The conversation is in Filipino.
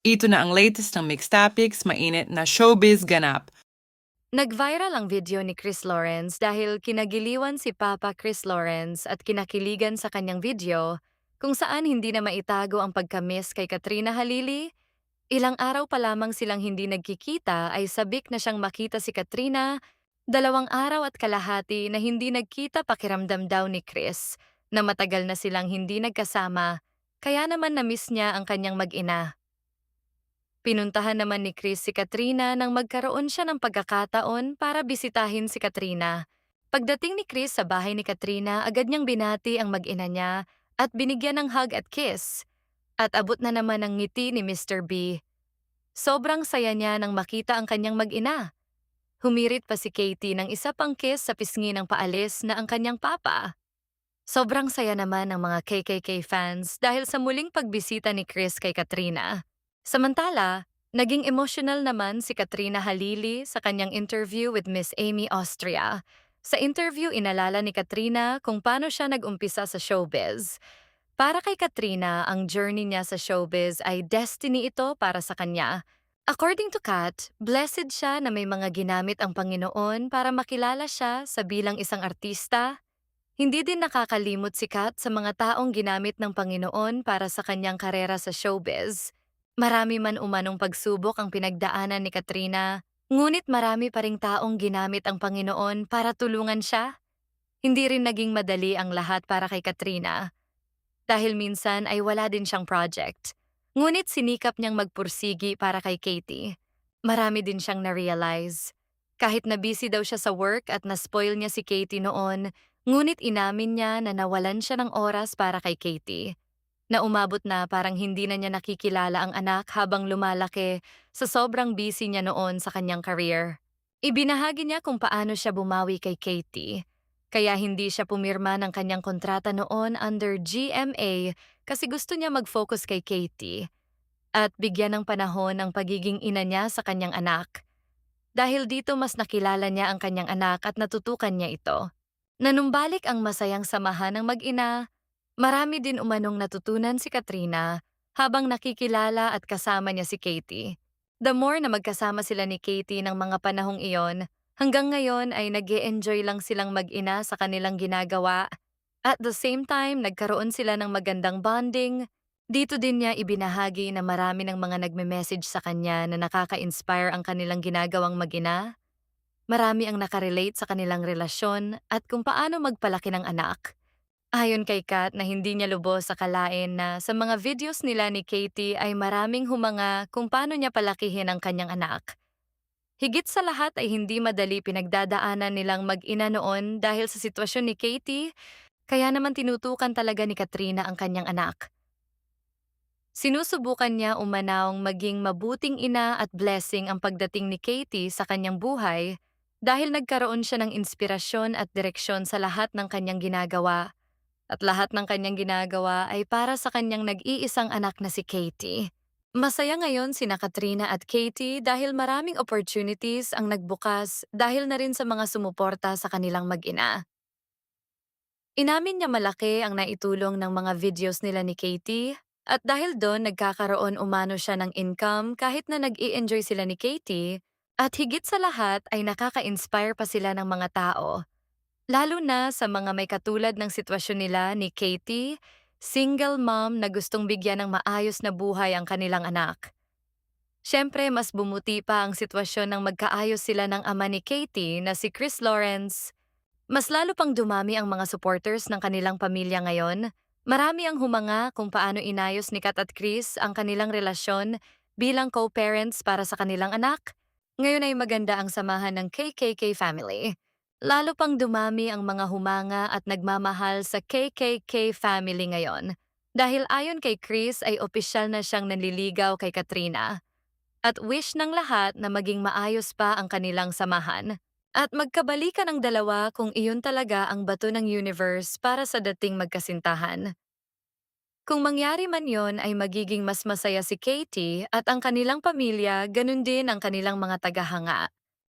Ito na ang latest ng Mixed Topics, mainit na showbiz ganap. Nag-viral ang video ni Chris Lawrence dahil kinagiliwan si Papa Chris Lawrence at kinakiligan sa kanyang video kung saan hindi na maitago ang pagka-miss kay Katrina Halili. Ilang araw pa lamang silang hindi nagkikita ay sabik na siyang makita si Katrina. 2 araw at kalahati na hindi nagkita, pakiramdam daw ni Chris na matagal na silang hindi nagkasama, kaya naman na-miss niya ang kanyang mag-ina. Pinuntahan naman ni Chris si Katrina nang magkaroon siya ng pagkakataon para bisitahin si Katrina. Pagdating ni Chris sa bahay ni Katrina, agad niyang binati ang mag-ina niya at binigyan ng hug at kiss. At abot na naman ang ngiti ni Mr. B. Sobrang saya niya nang makita ang kanyang mag-ina. Humirit pa si Katie ng isa pang kiss sa pisngi ng paalis na ang kanyang papa. Sobrang saya naman ng mga KKK fans dahil sa muling pagbisita ni Chris kay Katrina. Samantala, naging emotional naman si Katrina Halili sa kanyang interview with Miss Amy Austria. Sa interview, inalala ni Katrina kung paano siya nag-umpisa sa showbiz. Para kay Katrina, ang journey niya sa showbiz ay destiny ito para sa kanya. According to Kat, blessed siya na may mga ginamit ang Panginoon para makilala siya sa bilang isang artista. Hindi din nakakalimot si Kat sa mga taong ginamit ng Panginoon para sa kanyang karera sa showbiz. Marami man umanong pagsubok ang pinagdaanan ni Katrina, ngunit marami pa ring taong ginamit ang Panginoon para tulungan siya. Hindi rin naging madali ang lahat para kay Katrina, dahil minsan ay wala din siyang project. Ngunit sinikap niyang magpursigi para kay Katie. Marami din siyang na-realize. Kahit na busy daw siya sa work at na-spoil niya si Katie noon, ngunit inamin niya na nawalan siya ng oras para kay Katie. Na umabot na parang hindi na niya nakikilala ang anak habang lumalaki sa sobrang busy niya noon sa kanyang career. Ibinahagi niya kung paano siya bumawi kay Katie. Kaya hindi siya pumirma ng kanyang kontrata noon under GMA kasi gusto niya mag-focus kay Katie at bigyan ng panahon ang pagiging ina niya sa kanyang anak. Dahil dito mas nakilala niya ang kanyang anak at natutukan niya ito. Nanumbalik ang masayang samahan ng mag-ina, marami din umanong natutunan si Katrina habang nakikilala at kasama niya si Katie. The more na magkasama sila ni Katie ng mga panahong iyon, hanggang ngayon ay nag-e-enjoy lang silang mag-ina sa kanilang ginagawa. At the same time, nagkaroon sila ng magandang bonding. Dito din niya ibinahagi na marami ng mga nagme-message sa kanya na nakaka-inspire ang kanilang ginagawang mag-ina. Marami ang nakarelate sa kanilang relasyon at kung paano magpalaki ng anak. Ayon kay Kat na hindi niya lubos akalain na sa mga videos nila ni Katie ay maraming humanga kung paano niya palakihin ang kanyang anak. Higit sa lahat ay hindi madali pinagdadaanan nilang mag-ina noon dahil sa sitwasyon ni Katie, kaya naman tinutukan talaga ni Katrina ang kanyang anak. Sinusubukan niya umanawng maging mabuting ina at blessing ang pagdating ni Katie sa kanyang buhay dahil nagkaroon siya ng inspirasyon at direksyon sa lahat ng kanyang ginagawa. At lahat ng kanyang ginagawa ay para sa kanyang nag-iisang anak na si Katie. Masaya ngayon sina Katrina at Katie dahil maraming opportunities ang nagbukas dahil na rin sa mga sumuporta sa kanilang mag-ina. Inamin niya malaki ang naitulong ng mga videos nila ni Katie at dahil doon nagkakaroon umano siya ng income kahit na nag-i-enjoy sila ni Katie at higit sa lahat ay nakaka-inspire pa sila ng mga tao. Lalo na sa mga may katulad ng sitwasyon nila ni Katie, single mom na gustong bigyan ng maayos na buhay ang kanilang anak. Siyempre, mas bumuti pa ang sitwasyon ng magkaayos sila ng ama ni Katie na si Chris Lawrence. Mas lalo pang dumami ang mga supporters ng kanilang pamilya ngayon. Marami ang humanga kung paano inayos ni Kat at Chris ang kanilang relasyon bilang co-parents para sa kanilang anak. Ngayon ay maganda ang samahan ng KKK family. Lalo pang dumami ang mga humanga at nagmamahal sa KKK family ngayon. Dahil ayon kay Chris ay opisyal na siyang nanliligaw kay Katrina. At wish ng lahat na maging maayos pa ang kanilang samahan. At magkabalikan ang dalawa kung iyon talaga ang bato ng universe para sa dating magkasintahan. Kung mangyari man yon ay magiging mas masaya si Katie at ang kanilang pamilya, ganun din ang kanilang mga tagahanga.